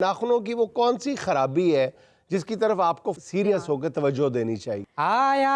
नाखूनों की वो कौन सी खराबी है जिसकी तरफ आपको सीरियस होकर तवज्जो देनी चाहिए? आया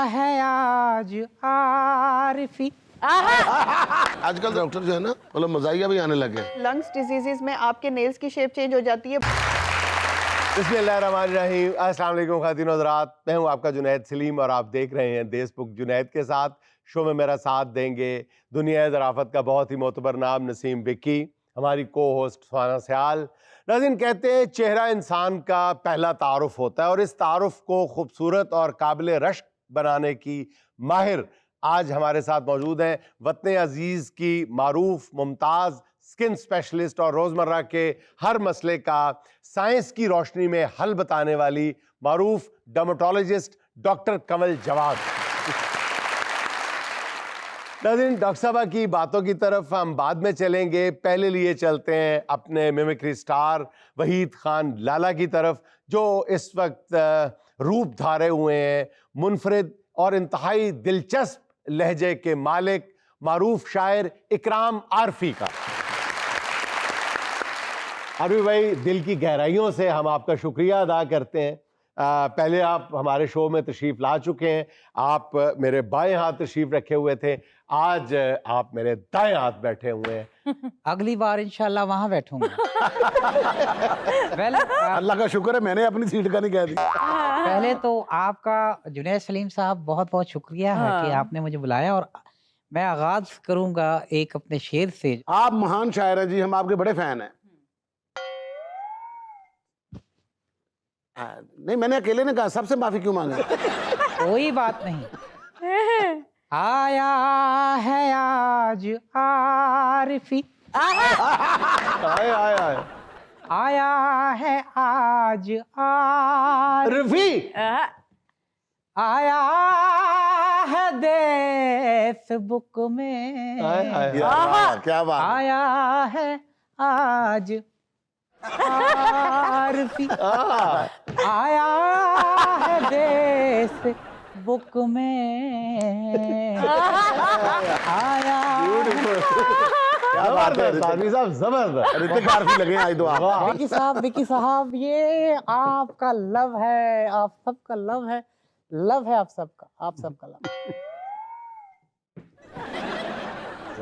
है आज आरिफी। आजकल डॉक्टर जो है ना मतलब मजाइया भी आने लगे। लंग्स डिजीजेस में आपके नेल्स की शेप चेंज हो जाती है। बिस्मिल्लाहिर्रहमानिर्रहीम। अस्सलाम वालेकुम ख़ातिन और हज़रात, मैं हूं आपका जुनैद सलीम और आप देख रहे हैं देशबुक जुनैद के साथ। शो में मेरा साथ देंगे दुनिया ज़राफ़त का बहुत ही मोतबर नाम नसीम विक्की, हमारी को होस्ट सुहाना सयाल। नाज़रीन, कहते हैं चेहरा इंसान का पहला तारुफ होता है और इस तारुफ को खूबसूरत और काबिल रश्क बनाने की माहिर आज हमारे साथ मौजूद हैं। वतन अजीज़ की मारूफ मुमताज़ स्किन स्पेशलिस्ट और रोज़मर्रा के हर मसले का साइंस की रोशनी में हल बताने वाली मारूफ डर्मेटोलॉजिस्ट डॉक्टर कंवल जवाद। नाज़रीन, डॉक्टर साहबा की बातों की तरफ हम बाद में चलेंगे, पहले लिए चलते हैं अपने मिमिक्री स्टार वहीद खान लाला की तरफ, जो इस वक्त रूप धारे हुए हैं मुनफरिद और इंतहाई दिलचस्प लहजे के मालिक मारूफ शायर इकराम आरफी का। आरफी भाई, दिल की गहराइयों से हम आपका शुक्रिया अदा करते हैं। पहले आप हमारे शो में तशरीफ़ ला चुके हैं, आप मेरे बाएं हाथ तशरीफ़ रखे हुए थे, आज आप मेरे दाएं हाथ बैठे हुए हैं। अगली बार इंशाल्लाह वहां बैठूंगा। अल्लाह का शुक्र है मैंने अपनी सीट का नहीं कह दी। पहले तो आपका जुनैद सलीम साहब बहुत बहुत शुक्रिया है कि आपने मुझे बुलाया, और मैं आगाज करूंगा एक अपने शेर से। आप महान शायर हैं जी, हम आपके बड़े फैन हैं। नहीं, मैंने अकेले ने कहा, सबसे माफी क्यों मांगे? कोई बात नहीं। आया है आज आरिफी, आए आए आए आया है आज आरिफी, आया है देश बुक में, क्या बात। आया है आज आरफी, आया है देश बुक में, आया। क्या बात है आरफी साहब, जबरदस्त। ऋतिक आरफी लगे आज तो आप। विकी साहब, ये आपका लव है, आप सबका लव है, लव है आप सबका, आप सबका लव।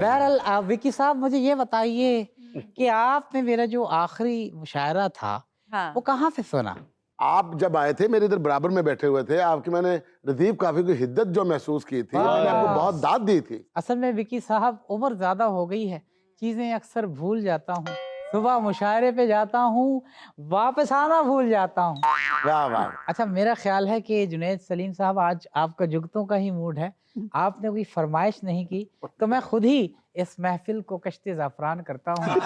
बहरहाल विकी साहब, मुझे ये बताइए कि आपने मेरा जो आखिरी मुशायरा था वो कहाँ से सुना? आप जब आए थे मेरे इधर बराबर में बैठे हुए थे, आपकी मैंने रदीफ काफी की हिद्दत जो महसूस की थी, मैंने आपको बहुत दाद दी थी। असल में विकी साहब, उम्र ज्यादा हो गई है, चीजें अक्सर भूल जाता हूँ, सुबह मुशायरे पे जाता हूँ, वापस आना भूल जाता हूँ। वाह वाह। अच्छा, मेरा ख्याल है कि जुनैद सलीम साहब, आज आपका जुगतों का ही मूड है, आपने कोई फरमाइश नहीं की तो मैं खुद ही इस महफिल को कश्ते ज़ाफ़रान करता हूँ।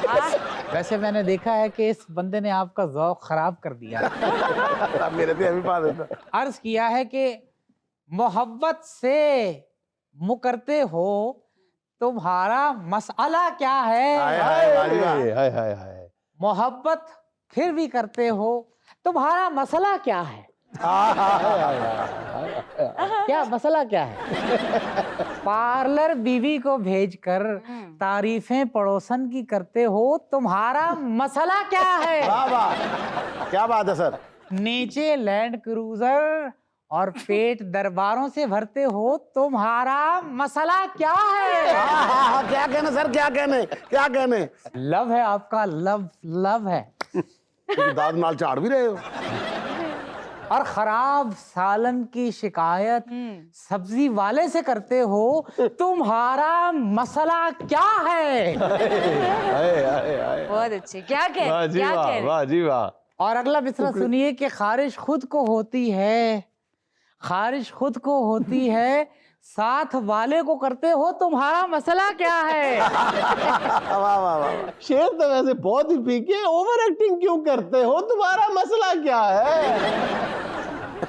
वैसे मैंने देखा है कि इस बंदे ने आपका ज़ौक़ ख़राब कर दिया। मेरे से अभी बात अर्ज़ किया है कि मोहब्बत से मुकरते हो, तुम्हारा मसला क्या है? हाय हाय हाय। मोहब्बत फिर भी करते हो, तुम्हारा मसला क्या है? क्या मसला क्या है? पार्लर बीवी को भेजकर तारीफें पड़ोसन की करते हो, तुम्हारा मसला क्या है? वाह वाह, क्या बात है सर। नीचे लैंड क्रूजर और पेट दरबारों से भरते हो, तुम्हारा मसला क्या है? क्या कहने सर, क्या कहने, क्या कहने। लव है आपका, लव लव है। दाद नाल झाड़ भी रहे हो। और खराब सालन की शिकायत सब्जी वाले से करते हो, तुम्हारा मसला क्या है? बहुत अच्छे, क्या कह रहे? वाह जी वाह। और अगला मिसरा सुनिए कि खारिश खुद को होती है, खारिश खुद को होती है, साथ वाले को करते हो, तुम्हारा मसला क्या है? वाह वाह वाह। शेर तो वैसे बहुत ही फीके, ओवर एक्टिंग क्यों करते हो, तुम्हारा मसला क्या है?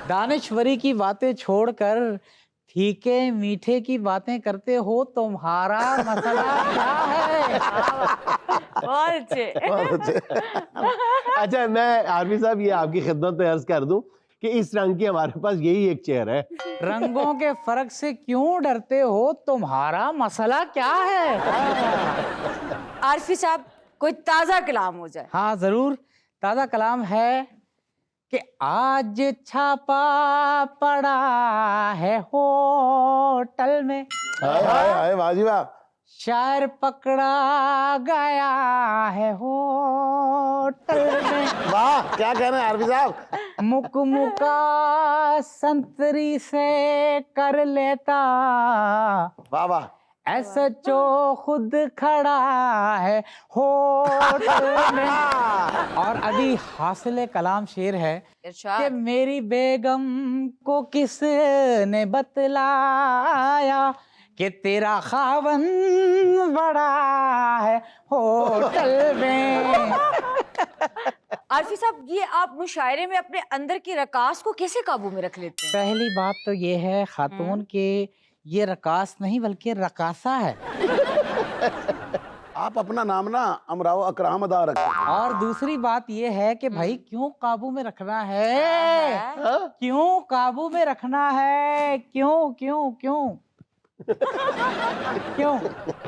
दानिश्वरी की बातें छोड़कर फीके मीठे की बातें करते हो, तुम्हारा मसला क्या है? बहुत अच्छे। अच्छा, मैं आरफी साहब ये आपकी खिदमत में अर्ज कर दूं कि इस रंग की हमारे पास यही एक चेयर है। रंगों के फर्क से क्यों डरते हो, तुम्हारा मसला क्या है? आरफी साहब, कोई ताजा कलाम हो जाए। हाँ जरूर, ताज़ा कलाम है कि आज छापा पड़ा है होटल में, हाय हाय हाय, वाह जी वाह। शायर पकड़ा गया है होटल में, वाह, क्या कहना है आरपी साहब। मुकमुका संतरी से कर लेता, वाह वाह। SHO खुद खड़ा है होटल में। और अभी हासिल कलाम शेर है कि इरशाद। मेरी बेगम को किसने बतलाया कि तेरा खावन बड़ा है होटल में। आरफी साहब, ये आप मुशायरे में अपने अंदर की रकास को कैसे काबू में रख लेते हैं? पहली बात तो ये है खातून के ये रकास नहीं बल्कि रकासा है। आप अपना नाम ना अमराव अकराम अदा रखें। और दूसरी बात ये है कि भाई क्यों काबू में रखना है, क्यों काबू में रखना है, क्यों क्यों क्यों क्यों।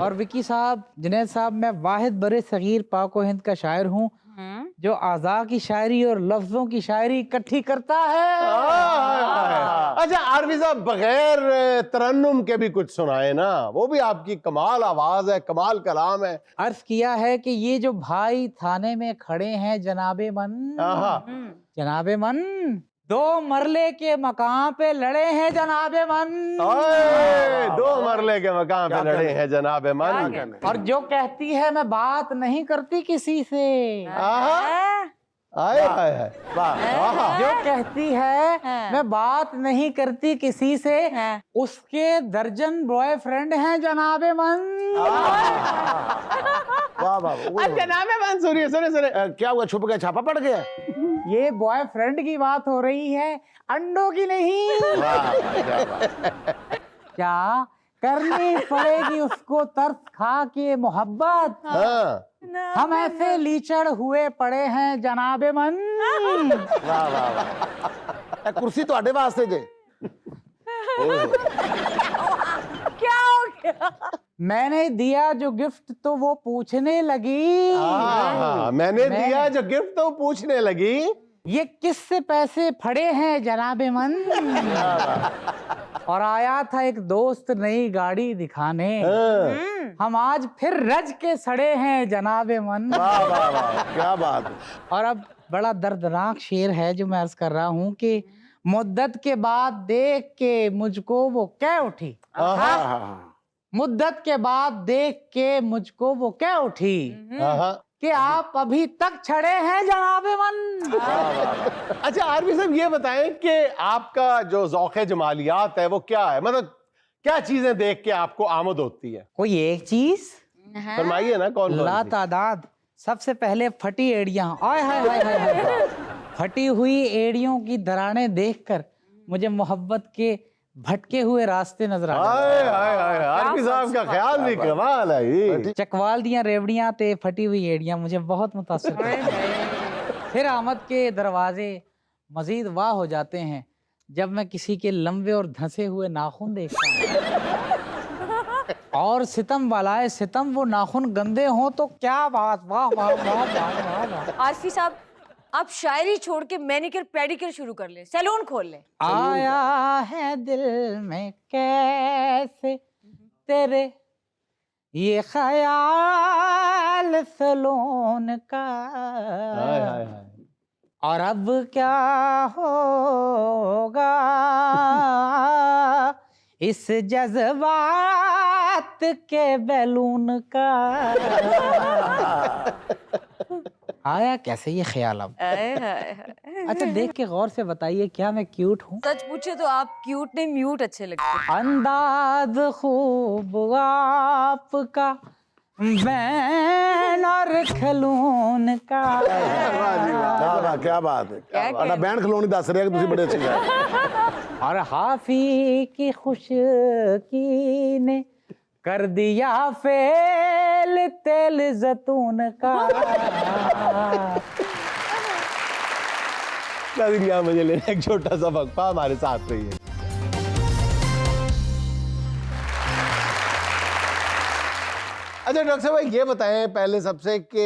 और विकी साहब, जुनैद साहब, मैं वाहिद बरे सगीर पाक व हिंद का शायर हूँ जो आज़ा की शायरी और लफ्जों की शायरी इकट्ठी करता है। अच्छा आरवी साहब, बगैर तरन्नुम के भी कुछ सुनाए ना, वो भी आपकी कमाल आवाज है, कमाल कलाम है। अर्ज किया है कि ये जो भाई थाने में खड़े हैं जनाबे मन, जनाबे मन, 2 मरले के मकाम पे लड़े हैं जनाबे मन। ओए, 2 मरले के मकाम पे लड़े हैं जनाबे मन। और जो कहती है मैं बात नहीं करती किसी से, आए हाय हाय, वाह। जो कहती है मैं बात नहीं करती किसी से, उसके दर्जन बॉयफ्रेंड हैं जनाबे मन। वाह वाह। जनाबे मन, सुनिए सुनिए सुनिए, क्या हुआ, छुप गया, छापा पड़ गया? ये बॉयफ्रेंड की बात हो रही है, अंडों की नहीं। क्या करनी पड़ेगी उसको तरस खा के मोहब्बत, हम ऐसे लीचड़ हुए पड़े हैं जनाबे मन। वाह वाह वाह। कुर्सी तो आडे वास्ते जे। क्या हो गया? मैंने दिया जो गिफ्ट तो वो पूछने लगी, मैंने दिया जो गिफ्ट तो पूछने लगी, ये किससे पैसे फड़े हैं जनाबे मन। और आया था एक दोस्त नई गाड़ी दिखाने, हम आज फिर रज के सड़े हैं जनाबे मन। वाह वाह वाह, क्या बात है। और अब बड़ा दर्दनाक शेर है जो मैं अर्ज कर रहा हूँ कि मुद्दत के बाद देख के मुझको वो कह उठी, मुद्दत के बाद देख के मुझको वो कह उठी कि आप अभी तक छड़े हैं जनाबे मन। अच्छा आरवी साहब, ये बताएं कि आपका जो ज़ौक़े जमालियात है वो क्या है, मतलब क्या चीजें देख के आपको आमद होती है? कोई एक चीज फरमाइए ना, कौन ला तादाद। सबसे पहले फटी एड़ियां, आय हाय हाय हाय हाय। फटी हुई एड़ियों की दरारें देखकर मुझे मोहब्बत के भटके हुए रास्ते नजर आ गए। आरवी साहब का ख्याल भी कमाल है ये। चकवाल दियां रेवड़ियां ते फटी हुई एड़ियां मुझे बहुत मुतासिर करती। फिर आमद के दरवाजे मजीद वाह हो जाते हैं जब मैं किसी के लंबे और धंसे हुए नाखून देखता हूँ। और सितम वालाए सितम, वो नाखून गंदे हों तो क्या बात, वाह वाह वाह वाह वाह वाह। आरफी साहब, आप शायरी छोड़ के मैनिक्योर पेडिक्योर शुरू कर ले, सैलून खोल ले। आया है दिल में कैसे तेरे ये ख्याल सैलून का, और अब क्या होगा इस जज्बात के बैलून का। आया कैसे ये ख्याल अब? अच्छा देख के गौर से बताइए, क्या मैं क्यूट हूँ? सच पूछे तो आप क्यूट नहीं म्यूट अच्छे लगते हैं। अंदाज खूब आपका, बैन और खलून का। वाह वाह, क्या बात है। अड़ा बैन खलोनी दस रहे तुसी बड़े अच्छे गाए। और हाफी की खुशकी ने कर दिया फेल तेल जैतून का। नाज़रीन, मुझे लेना एक छोटा सा वक्फा, हमारे साथ रहिए। अच्छा डॉक्टर साहब, ये बताएं पहले सबसे कि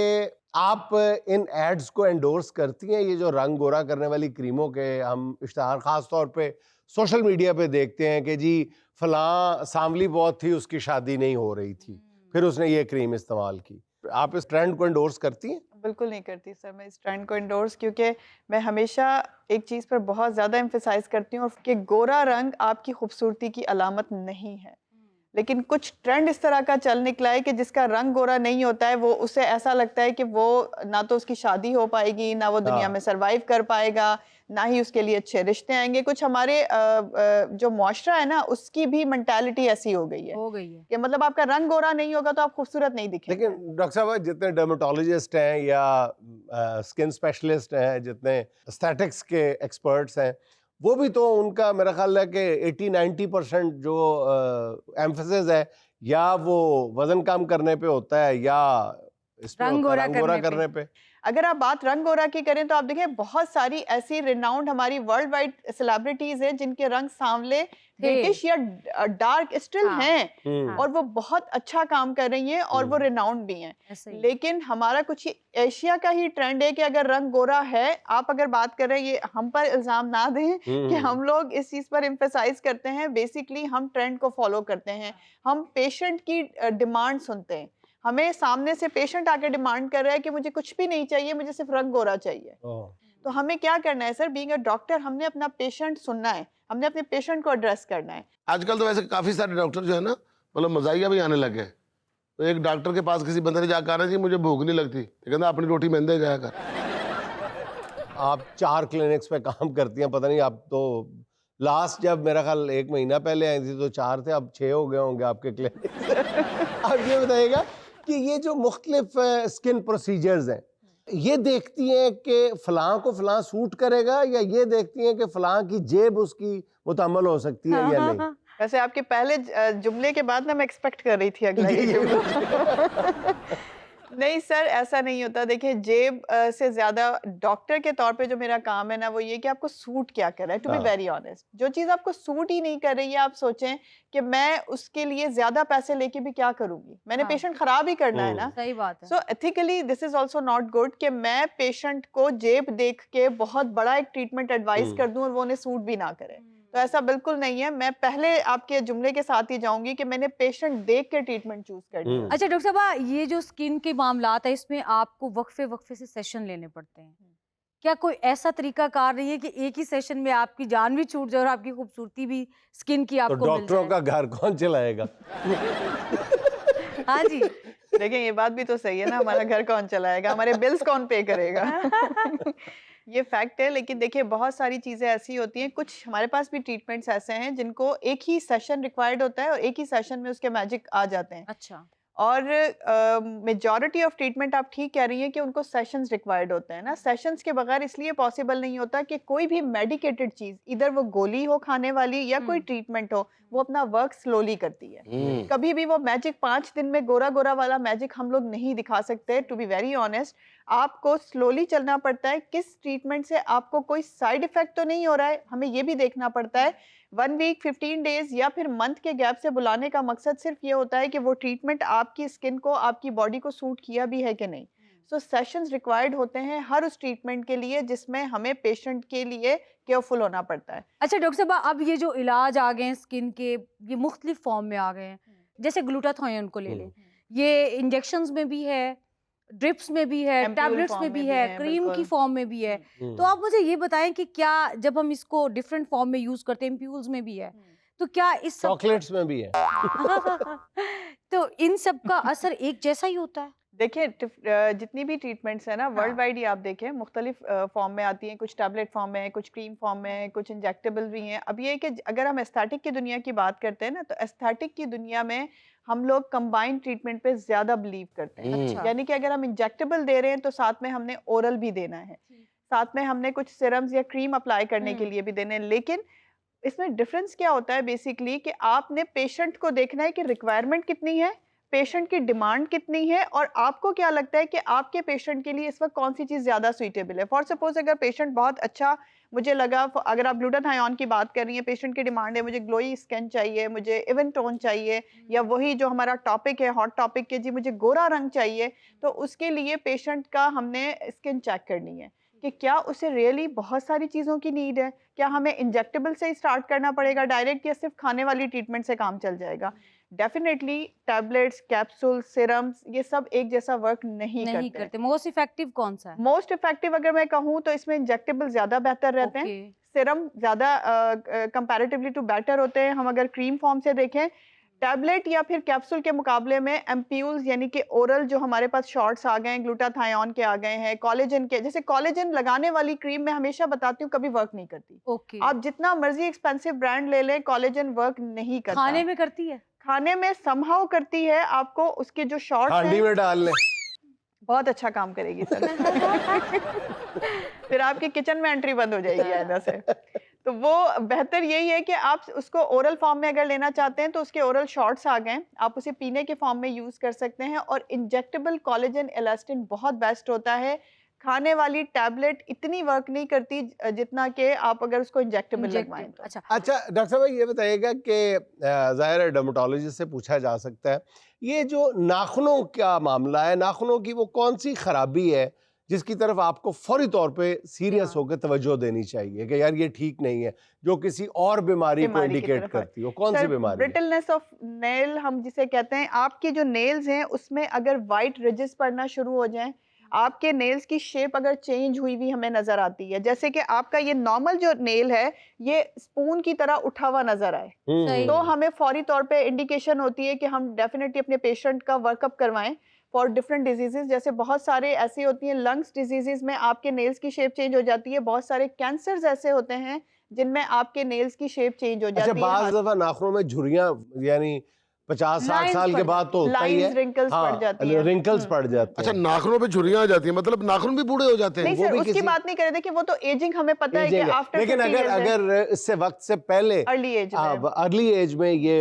आप इन एड्स को एंडोर्स करती हैं? ये जो रंग गोरा करने वाली क्रीमों के हम इश्तहार खास तौर पे सोशल मीडिया पे देखते हैं कि जी फलां सांवली बहुत थी, उसकी शादी नहीं हो रही थी, फिर उसने ये क्रीम इस्तेमाल की। आप इस ट्रेंड को एंडोर्स करती हैं? बिल्कुल नहीं करती सर मैं इस ट्रेंड को इंडोर्स, क्योंकि मैं हमेशा एक चीज़ पर बहुत ज़्यादा एम्फेसाइज करती हूँ कि गोरा रंग आपकी खूबसूरती की अलामत नहीं है। लेकिन कुछ ट्रेंड इस तरह का चल निकला है कि जिसका रंग गोरा नहीं होता है, वो उसे ऐसा लगता है कि वो ना तो उसकी शादी हो पाएगी, ना वो दुनिया हाँ। में सरवाइव कर पाएगा, ना ही उसके लिए अच्छे रिश्ते आएंगे। कुछ हमारे जो मुआशरा है ना, उसकी भी मेंटालिटी ऐसी हो गई है कि मतलब आपका रंग गोरा नहीं होगा तो आप खूबसूरत नहीं दिखेंगे। लेकिन डॉक्टर साहब जितने डर्मेटोलॉजिस्ट हैं या स्किन स्पेशलिस्ट हैं, जितने एस्थेटिक्स के एक्सपर्ट्स हैं, वो भी तो उनका मेरा ख्याल है कि 80-90% जो एम्फेसिस है या वो वजन कम करने पे होता है या इसमें रंग होता है गोरा रंग गोरा करने करने पे। अगर आप बात रंग गोरा की करें तो आप देखें बहुत सारी ऐसी रिनाउंड हमारी वर्ल्ड वाइड सेलिब्रिटीज हैं जिनके रंग सांवले ब्रिटिश या डार्क स्टिल हाँ। हैं और वो बहुत अच्छा काम कर रही हैं और वो रिनाउंड भी हैं। लेकिन हमारा कुछ एशिया का ही ट्रेंड है कि अगर रंग गोरा है, आप अगर बात कर रहे हैं, ये हम पर इल्जाम ना दें कि हम लोग इस चीज पर एम्फेसाइज करते हैं। बेसिकली हम ट्रेंड को फॉलो करते हैं, हम पेशेंट की डिमांड सुनते हैं। हमें सामने से पेशेंट आके डिमांड कर रहा है कि मुझे कुछ भी नहीं चाहिए, मुझे सिर्फ रंग गोरा चाहिए। तो हमें क्या करना है सर, बीइंग अ डॉक्टर, हमने अपना पेशेंट सुनना है, हमने अपने पेशेंट को एड्रेस करना है। आजकल तो वैसे काफी सारे डॉक्टर जो है ना, मतलब मजाइया भी आने लगे हैं। तो एक डॉक्टर के पास किसी बंदे ने जाकर कहा जी मुझे भूख नहीं लगती, तो कहता अपनी रोटी मैंने जाया कर। आप 4 क्लिनिक्स पे काम करती हैं, पता नहीं आप तो लास्ट जब मेरा ख्याल 1 महीना पहले आई थी तो 4 थे, अब 6 हो गए होंगे आपके क्लिनिक। आप ये बताइएगा कि ये जो मुख्तलिफ स्किन प्रोसीजर्स हैं, ये देखती हैं कि फलां को फलां सूट करेगा या ये देखती हैं कि फलां की जेब उसकी मुतहम्मल हो सकती है या नहीं? वैसे आपके पहले जुमले के बाद ना मैं एक्सपेक्ट कर रही थी अगला ये जुमला। नहीं सर, ऐसा नहीं होता। देखिए, जेब से ज्यादा डॉक्टर के तौर पे जो मेरा काम है ना, वो ये कि आपको सूट क्या कर रहा है। टू बी वेरी ऑनेस्ट, जो चीज आपको सूट ही नहीं कर रही है, आप सोचें कि मैं उसके लिए ज्यादा पैसे लेके भी क्या करूंगी, मैंने पेशेंट खराब ही करना है ना। सही बात है। So ethically this is also not good कि मैं पेशेंट को जेब देख के बहुत बड़ा एक ट्रीटमेंट एडवाइस कर दूं और वो उन्हें सूट भी ना करे। तो ऐसा बिल्कुल नहीं है। मैं पहले आपके जुमले के साथ ही जाऊंगी कि मैंने पेशेंट देख के ट्रीटमेंट चूज करनी है। अच्छा डॉक्टर साहब, ये जो स्किन के मामलात है, इसमें आपको वक्फे वक्फे से सेशन लेने पड़ते हैं। क्या कोई ऐसा तरीका कार नहीं है कि एक ही सेशन में आपकी जान भी छूट जाए और आपकी खूबसूरती भी स्किन की आपको तो मिल डॉक्टरों जाए? का घर कौन चलाएगा? हाँ जी। देखिए, ये बात भी तो सही है ना, हमारा घर कौन चलाएगा, हमारे बिल्स कौन पे करेगा। ये फैक्ट है। लेकिन देखिए, बहुत सारी चीज़ें ऐसी होती हैं, कुछ हमारे पास भी ट्रीटमेंट्स ऐसे हैं जिनको एक ही सेशन रिक्वायर्ड होता है और एक ही सेशन में उसके मैजिक आ जाते हैं। अच्छा। और मेजॉरिटी ऑफ ट्रीटमेंट आप ठीक कह रही हैं कि उनको सेशंस रिक्वायर्ड होते हैं ना। सेशंस के बगैर इसलिए पॉसिबल नहीं होता कि कोई भी मेडिकेटेड चीज़, इधर वो गोली हो खाने वाली या कोई ट्रीटमेंट हो, वो अपना वर्क स्लोली करती है। कभी भी वो मैजिक 5 दिन में गोरा गोरा वाला मैजिक हम लोग नहीं दिखा सकते। टू बी वेरी ऑनेस्ट, आपको स्लोली चलना पड़ता है। किस ट्रीटमेंट से आपको कोई साइड इफेक्ट तो नहीं हो रहा है, हमें ये भी देखना पड़ता है। 1 वीक, 15 डेज या फिर मंथ के गैप से बुलाने का मकसद सिर्फ ये होता है कि वो ट्रीटमेंट आपकी स्किन को, आपकी बॉडी को सूट किया भी है कि नहीं। सो सेशंस रिक्वायर्ड होते हैं हर उस ट्रीटमेंट के लिए जिसमें हमें पेशेंट के लिए केयरफुल होना पड़ता है। अच्छा डॉक्टर साहब, अब ये जो इलाज आ गए हैं स्किन के, ये मुख्तलिफ फॉर्म में आ गए हैं। जैसे ग्लूटाथायोन को ले लें, ये इंजेक्शंस में भी है, ड्रिप्स में भी है, एम्प्यूल टैबलेट्स फॉर्म में भी में भी है, है, क्रीम की बिल्कुल। फॉर्म में भी है। तो आप मुझे ये बताएं कि क्या जब हम इसको डिफरेंट फॉर्म में यूज करते हैं, एम्प्यूल्स में भी है, तो क्या इस सब चॉकलेट्स में भी है। तो इन सब का असर एक जैसा ही होता है? देखिए, जितनी भी ट्रीटमेंट्स है ना, वर्ल्ड वाइड ही आप देखें मुख्तलिफ फॉर्म में आती हैं। कुछ टैबलेट फॉर्म में है, कुछ क्रीम फॉर्म में है, कुछ इंजेक्टेबल भी हैं। अब ये है कि अगर हम एस्थेटिक की दुनिया की बात करते हैं ना, तो एस्थेटिक की दुनिया में हम लोग कंबाइंड ट्रीटमेंट पे ज्यादा बिलीव करते हैं। अच्छा। यानी कि अगर हम इंजेक्टेबल दे रहे हैं तो साथ में हमने ओरल भी देना है, साथ में हमने कुछ सिरम्स या क्रीम अप्लाई करने के लिए भी देने हैं। लेकिन इसमें डिफरेंस क्या होता है बेसिकली कि आपने पेशेंट को देखना है कि रिक्वायरमेंट कितनी है, पेशेंट की डिमांड कितनी है और आपको क्या लगता है कि आपके पेशेंट के लिए इस वक्त कौन सी चीज़ ज़्यादा सूटेबल है। फॉर सपोज अगर पेशेंट बहुत अच्छा, मुझे लगा अगर आप ग्लूटाथायोन की बात कर रही हैं, पेशेंट की डिमांड है मुझे ग्लोई स्किन चाहिए, मुझे इवन टोन चाहिए, या वही जो हमारा टॉपिक है हॉट टॉपिक के, जी मुझे गोरा रंग चाहिए, तो उसके लिए पेशेंट का हमने स्किन चेक करनी है कि क्या उसे रियली बहुत सारी चीज़ों की नीड है, क्या हमें इंजेक्टेबल से ही स्टार्ट करना पड़ेगा डायरेक्ट, या सिर्फ खाने वाली ट्रीटमेंट से काम चल जाएगा। डेफिनेटली टैबलेट्स, कैप्सूल, सिरम्स ये सब एक जैसा वर्क नहीं करते। मोस्ट इफेक्टिव कौन सा है? मोस्ट इफेक्टिव अगर मैं कहूँ तो इसमें इंजेक्टेबल ज़्यादा बेहतर रहते हैं, ओके। सिरम ज़्यादा कंपैरेटिवली टू बेटर होते हैं। हम अगर क्रीम फॉर्म से देखें, टैबलेट या फिर कैप्सूल के मुकाबले में एम्प्यूल्स यानी कि ओरल जो हमारे पास शॉट्स आ गए हैं, ग्लूटाथायोन के आ गए हैं, कोलेजन के, जैसे कोलेजन लगाने वाली क्रीम मैं हमेशा बताती हूँ कभी वर्क नहीं करती। ओके। आप जितना मर्जी एक्सपेंसिव ब्रांड ले लें, कोलेजन वर्क नहीं करता। खाने में करती है? खाने में समहाउ करती है, आपको उसके जो शॉर्ट्स हांडी हैं में डाल लें, बहुत अच्छा काम करेगी सर। फिर आपकी किचन में एंट्री बंद हो जाएगी आइंदा से। तो वो बेहतर यही है कि आप उसको ओरल फॉर्म में अगर लेना चाहते हैं तो उसके ओरल शॉट्स आ गए, आप उसे पीने के फॉर्म में यूज़ कर सकते हैं। और इंजेक्टेबल कोलेजन इलास्टिन बहुत बेस्ट होता है। खाने वाली टैबलेट इतनी वर्क नहीं करती जितना कि आप अगर उसको इंजेक्टेबल लगवाएं तो। अच्छा। अच्छा डॉक्टर साहब ये बताइएगा कि ज़ाहिर है डर्मेटोलॉजिस्ट से पूछा जा सकता है, ये जो नाखूनों का मामला है, नाखूनों की वो कौन सी खराबी है जिसकी तरफ आपको फौरी तौर पे सीरियस होकर तवज्जो देनी चाहिए कि यार ये ठीक नहीं है, जो किसी और बीमारी को बीमारी की इंडिकेट तरफ है। करती हो, कौन सी बीमारी है? ब्रिटलनेस ऑफ नेल हम जिसे कहते हैं, आपके जो नेल्स हैं उसमें अगर वाइट रिजेस पड़ना शुरू हो जाएं, आपके नेल्स की शेप अगर चेंज हुई हुई हमें नजर आती है, जैसे कि आपका ये नॉर्मल जो नेल है ये स्पून की तरह उठा हुआ नजर आए, सही। तो हमें फौरी तौर पे इंडिकेशन होती है कि हम डेफिनेटली अपने पेशेंट का वर्कअप करवाएं फॉर डिफरेंट डिजीजेस। जैसे बहुत सारे ऐसी होती हैं लंग्स डिजीजेस में आपके नेल्स की शेप चेंज हो जाती है, बहुत सारे कैंसर्स ऐसे होते हैं जिनमें आपके नेल्स की शेप चेंज हो अच्छा, जाती है। बाज दफा नाखूनों में झुर्रियां यानी 50-60 Lines साल के पड़ बाद तो होता ही है, लाइंस, रिंकल्स पड़ जाती हैं। रिंकल्स पड़ जाते अच्छा, हैं। नाखूनों पे झुर्रियां आ जाती हैं, मतलब नाखून भी बूढ़े हो जाते हैं? नहीं वो सर, भी उसकी किसी- बात नहीं कर रहे थे कि वो तो एजिंग हमें पता है कि एजिंग है। आफ्टर लेकिन अगर इससे वक्त से पहले अर्ली एज में अर्ली एज में ये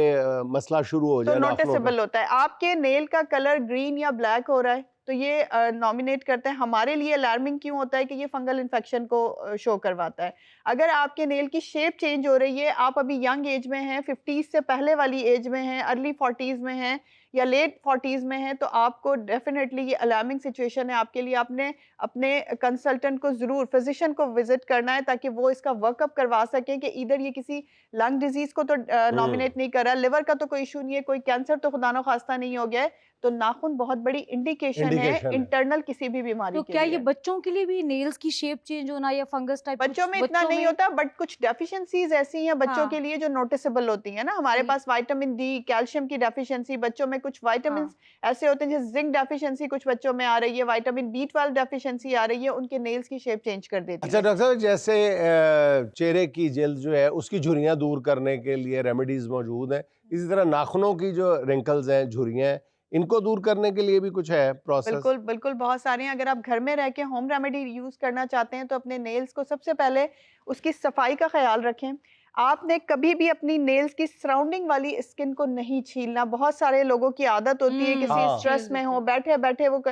मसला शुरू हो तो जाए नाखूनों पे, नोटिसेबल होता है। आपके नेल का कलर ग्रीन या ब्लैक हो रहा है तो ये नॉमिनेट करते हैं। हमारे लिए अलार्मिंग क्यों होता है कि ये फंगल इन्फेक्शन को शो करवाता है। अगर आपके नेल की शेप चेंज हो रही है, आप अभी यंग एज में हैं, 50s से पहले वाली एज में हैं, अर्ली 40s में हैं या लेट 40s में हैं, तो आपको डेफिनेटली ये अलार्मिंग सिचुएशन है आपके लिए। आपने अपने कंसल्टेंट को ज़रूर, फिजिशियन को विजिट करना है ताकि वो इसका वर्कअप करवा सकें कि इधर ये किसी लंग डिजीज़ को तो नॉमिनेट नहीं कर रहा, लिवर का तो कोई इशू नहीं है, कोई कैंसर तो खुदा न खास्ता नहीं हो गया है, तो नाखून बहुत बड़ी इंडिकेशन है इंटरनल किसी भी बीमारी तो के क्या लिए। ये बच्चों के लिए भी नेल्स की शेप चेंज होना या फंगस टाइप? बच्चों में इतना नहीं होता, बट कुछ डेफिशिएंसीज ऐसी हैं बच्चों के लिए जो नोटिसेबल होती है ना। हमारे पास विटामिन डी, कैल्शियम की डेफिशिएंसी बच्चों में, कुछ विटामिन ऐसे होते हैं जैसे जिंक डेफिशिएंसी कुछ बच्चों में आ रही है, विटामिन B12 डेफिशिएंसी आ रही है, उनके नेल्स की शेप चेंज कर देती है। अच्छा डॉक्टर साहब, जैसे चेहरे की जिल्द जो है उसकी झुर्रियां दूर करने के लिए रेमेडीज मौजूद हैं, इसी तरह नाखूनों की जो रिंकल्स हैं, झुर्रियां हैं, इनको दूर करने के लिए भी कुछ है प्रोसेस? बिल्कुल बिल्कुल, बहुत सारे हैं। अगर आप घर में रह के होम रेमेडी यूज करना चाहते हैं तो अपने नेल्स को सबसे पहले उसकी सफाई का ख्याल रखें। आपने कभी भी अपनी नेल्स की सराउंडिंग वाली स्किन को नहीं छीलना। बहुत सारे लोगों की आदत होती है किसी हाँ। स्ट्रेस में हो, बैठे बैठे वो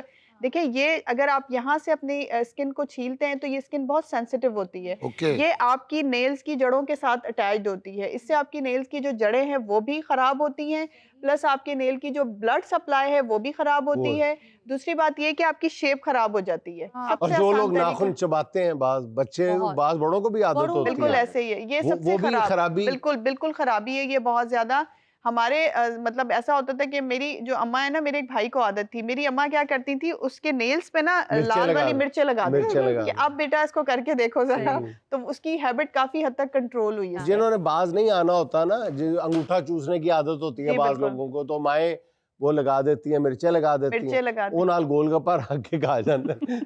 देखिए, ये अगर आप यहाँ से अपनी स्किन को छीलते हैं तो ये स्किन बहुत सेंसिटिव होती है। ओके। ये आपकी नेल्स की जड़ों के साथ अटैच्ड होती है, इससे आपकी नेल्स की जो जड़ें हैं वो भी खराब होती हैं, प्लस आपके नेल की जो ब्लड सप्लाई है वो भी खराब होती है। दूसरी बात ये कि आपकी शेप खराब हो जाती है। हाँ। और सबसे जो आसान लोग तरीका- नाखून चबाते हैं, बाज बच्चे, बहुत। बाज बड़ों को भी आदत बड़ों को होती बिल्कुल है, ऐसे ही है, ये वो सबसे भी खराबी। बिल्कुल बिल्कुल खराबी है ये बहुत ज्यादा। हमारे मतलब ऐसा होता था कि मेरी जो अम्मा है ना, मेरे एक भाई को आदत थी, मेरी अम्मा क्या करती थी, उसके नेल्स पे ना लाल वाली मिर्चें लगा दी कि अब बेटा इसको करके देखो जरा, तो उसकी हैबिट काफी हद तक कंट्रोल हुई है। जिन्होंने बाज नहीं आना होता ना, जो अंगूठा चूसने की आदत होती है जी, बाज बिल्कुल। लोगों को, तो माएं वो लगा देती हैं, मिर्चें लगा देती मिर्चें हैं, लगा वो नाल गोलगप्पा रख के खा जाते हैं।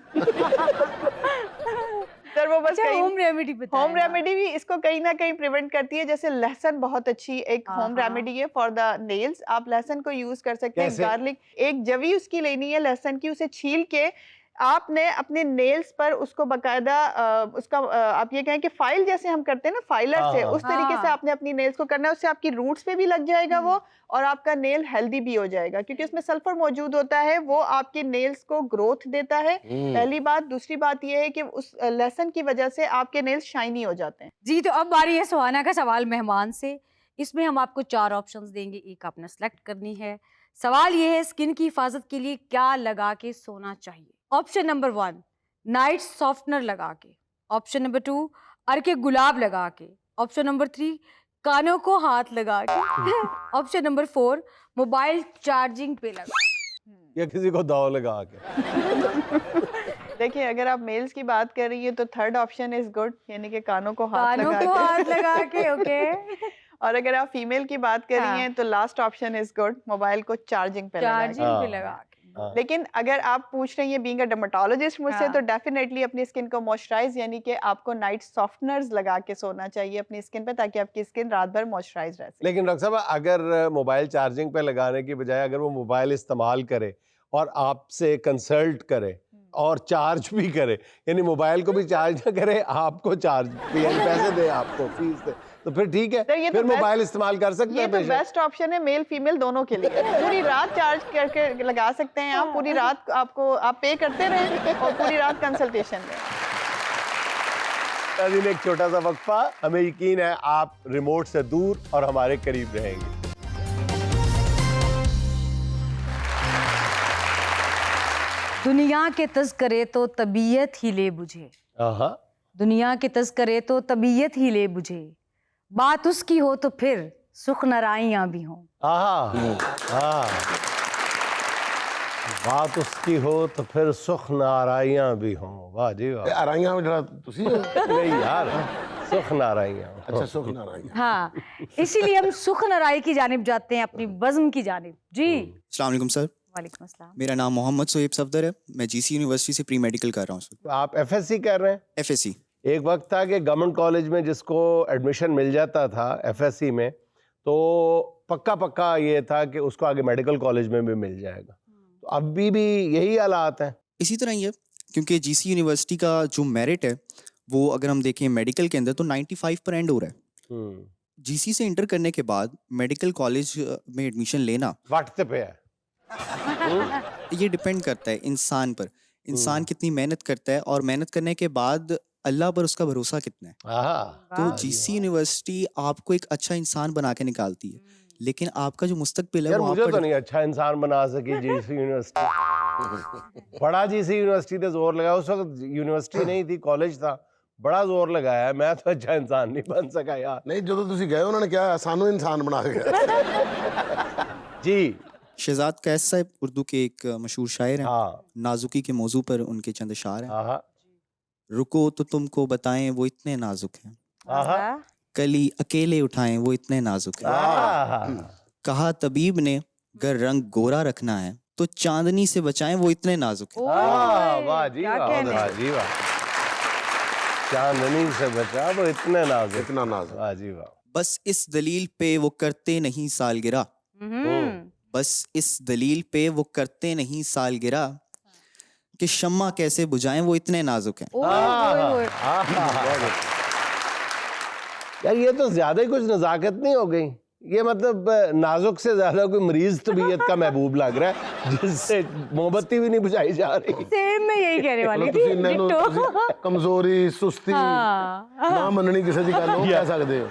सर वो बस कहीं होम रेमेडी बताएं। होम रेमेडी भी इसको कहीं ना कहीं प्रिवेंट करती है। जैसे लहसुन बहुत अच्छी एक होम रेमेडी है फॉर द नेल्स। आप लहसुन को यूज कर सकते हैं। कैसे? गार्लिक, एक जवी उसकी लेनी है लहसुन की, उसे छील के आपने अपने नेल्स पर उसको बकायदा उसका आप ये कहें कि फाइल जैसे हम करते हैं ना फाइलर से, हाँ। उस तरीके से हाँ। आपने अपनी नेल्स को करना है। उससे आपकी रूट्स पे भी लग जाएगा वो, और आपका नेल हेल्दी भी हो जाएगा, क्योंकि उसमें सल्फर मौजूद होता है, वो आपके नेल्स को ग्रोथ देता है। पहली बात। दूसरी बात ये है कि उस लेसन की वजह से आपके नेल्स शाइनी हो जाते हैं। जी, तो अब बारी है सुहाना का सवाल मेहमान से। इसमें हम आपको 4 ऑप्शंस देंगे, एक आपने सेलेक्ट करनी है। सवाल ये है, स्किन की हिफाजत के लिए क्या लगा के सोना चाहिए? ऑप्शन नंबर 1, नाइट सॉफ्टनर लगा के। ऑप्शन नंबर 2, अर्के गुलाब लगा के। ऑप्शन नंबर 3, कानों को हाथ लगा के। ऑप्शन नंबर 4, मोबाइल चार्जिंग पे लगा के। या किसी को दाव लगा के। देखिए, अगर आप मेल्स की बात कर रही है तो थर्ड ऑप्शन इज गुड, यानी कि कानों को हाथ कानों लगा को के। हाथ लगा के, ओके। और अगर आप फीमेल की बात कर हाँ। रही हैं तो last option is good, mobile को चार्जिंग पे लगा के। चार्जिंग पे हाँ। लगा के। हाँ। लेकिन अगर आप पूछ रही हैं बीइंग अ डर्मेटोलॉजिस्ट मुझसे, हाँ। तो डेफिनेटली अपनी स्किन को मॉइस्चराइज, यानी कि आपको नाइट सॉफ्टनर्स लगा के सोना चाहिए अपनी स्किन पे, ताकि आपकी स्किन रात भर मॉइस्चराइज रह सके। लेकिन डॉक्टर साहब, अगर मोबाइल चार्जिंग पे लगाने की बजाय अगर वो मोबाइल इस्तेमाल करे और आपसे कंसल्ट करे और चार्ज भी करे, यानी मोबाइल को भी चार्ज ना करे, आपको चार्ज भी, यानी पैसे दे, आपको फीस दे, तो फिर ठीक है, सर, ये तो फिर बेस्ट- मोबाइल इस्तेमाल कर सकते ये हैं तो बेशक। बेस्ट ऑप्शन है मेल फीमेल दोनों के लिए। पूरी रात चार्ज करके लगा सकते हैं आप, पूरी रात आपको आप पे करते रहें और पूरी रात कंसल्टेशन लें। नाज़रीन, एक छोटा सा वक्फा, हमें यकीन है आप रिमोट से दूर और हमारे करीब रहेंगे। दुनिया के तज़किरे तो तबीयत ही ले बुझे। आहा, दुनिया के तज़किरे तो तबीयत ही ले बुझे। बात उसकी हो तो फिर सुख नाराइयाँ भी हों। आहा, हाँ। बात उसकी हो तो फिर सुख नाराइयाँ भी हों। वाह जी वाह। आराइयां में जरा तुसी हो। नहीं यार, सुख नाराइयाँ। अच्छा, सुख नाराइयां। हाँ, इसीलिए हम सुख नाराई की जानिब जाते हैं, अपनी बज़्म की जानिब। जी, अस्सलाम वालेकुम सर, वालेकुम अस्सलाम। मेरा नाम मोहम्मद सोएब सफदर है। मैं जीसी यूनिवर्सिटी से प्री मेडिकल कर रहा हूँ सर, आप एफएससी कर रहे हैं? एफएससी। एक वक्त था कि गवर्नमेंट कॉलेज में जिसको एडमिशन मिल जाता था एफएससी में, तो पक्का ये था कि उसको आगे मेडिकल कॉलेज में भी मिल जाएगा। तो अभी भी यही हालात हैं। इसी तरह ही है, क्योंकि जीसी यूनिवर्सिटी का जो मेरिट है वो अगर हम देखें मेडिकल के अंदर तो 95 पर एंड हो रहा है। जीसी से इंटर करने के बाद मेडिकल कॉलेज में एडमिशन लेना, वक्त पे है। ये डिपेंड करता है इंसान पर, इंसान कितनी मेहनत करता है और मेहनत करने के बाद अल्लाह पर उसका भरोसा कितना है। आहा, तो वाह। जीसी यूनिवर्सिटी आपको एक अच्छा इंसान बना के निकालती है, लेकिन आपका जो मुस्तकबिल है यार वो आप मुझे पर तो नहीं अच्छा इंसान बना सकी जीसी यूनिवर्सिटी। बड़ा जीसी यूनिवर्सिटी ने जोर लगाया, उस वक्त यूनिवर्सिटी नहीं थी, कॉलेज था, बड़ा जोर लगाया, मैं तो अच्छा इंसान नहीं बन सका यार। नहीं, जो तुसी गए उन्होंने क्या सानू इंसान बना के जी शहजाद कैस साहब उर्दू के एक मशहूर शायर हैं। हाँ, नाजुकी के मौजू पर उनके चंद अशार हैं। आहा, रुको तो तुमको बताएं वो इतने नाजुक हैं, आहा, कली अकेले उठाएं वो इतने नाजुक हैं। आहा। कहा तबीब ने गर रंग गोरा रखना है तो चांदनी से बचाएं वो इतने नाजुक हैं। ओए, वाह जी क्या वाह, कहने। वाह जी वाह। चांदनी से बचा वो इतने नाजुक। इतना नाजुक। वाह जी वाह। बस इस दलील पे वो करते नहीं सालगिरह, हम्म, बस इस दलील पे वो करते नहीं सालगिरह कि शम्मा कैसे बुझाएं वो इतने नाजुक हैं। ओए, ओए, ओए। यार ये तो ज्यादा ही कुछ नजाकत नहीं हो गई, ये मतलब नाजुक से ज्यादा कोई मरीज तबीयत का महबूब लग रहा है जिससे मोमबत्ती भी नहीं बुझाई जा रही। सेम मैं यही कहने वाली मतलब थी, तुसी इन्हां नूं डिट्टो। कमजोरी सुस्ती हाँ, ना मननी किसी ਦੀ ਗੱਲ ਉਹ ਕਹਿ ਸਕਦੇ ਹੋ।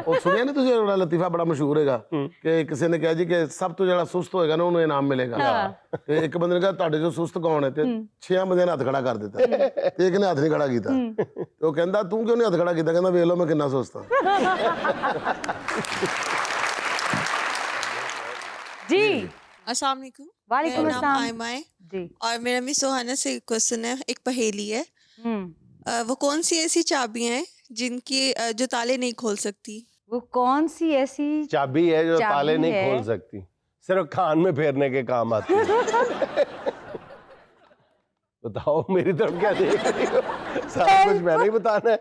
ਉਹ ਸੁਣਿਆ ਨਹੀਂ ਤੁਸੀਂ ਉਹਦਾ ਲਤੀਫਾ ਬੜਾ ਮਸ਼ਹੂਰ ਹੈਗਾ ਕਿ ਕਿਸੇ ਨੇ ਕਿਹਾ ਜੀ ਕਿ ਸਭ ਤੋਂ ਜਿਹੜਾ ਸੁਸਤ ਹੋਏਗਾ ਨਾ ਉਹਨੂੰ ਇਨਾਮ ਮਿਲੇਗਾ। ਤੇ ਇੱਕ ਬੰਦੇ ਨੇ ਕਿਹਾ ਤੁਹਾਡੇ ਚੋਂ ਸੁਸਤ ਕੌਣ ਹੈ, ਤੇ 6 ਬੰਦਿਆਂ ਨੇ ਹੱਥ ਖੜਾ ਕਰ ਦਿੱਤਾ ਤੇ ਇੱਕ ਨੇ ਹੱਥ ਨਹੀਂ ਖੜਾ ਕੀਤਾ। ਤੇ ਉਹ ਕਹਿੰਦਾ ਤੂੰ ਕਿਉਂ ਨਹੀਂ ਹੱਥ ਖੜਾ ਕੀਤਾ, ਕਹਿੰਦਾ ਵੇਖ ਲਓ ਮੈਂ ਕਿੰਨਾ ਸੁਸਤ ਹਾਂ। जी, अस्सलाम वालेकुम। वालेकुम मेरा नाम अस्सलाम। आयमा है जी, और मेरा मिस सोहाना से क्वेश्चन है, एक पहेली है। हम्म, वो कौन सी ऐसी चाबियां हैं जिनकी जो ताले नहीं खोल सकती? वो कौन सी ऐसी चाबी है जो चाबी ताले नहीं है। खोल सकती, सिर्फ कान में फेरने के काम आती है। बताओ मेरी तरफ क्या देख रही हो, सारा कुछ मैंने ही बताना है।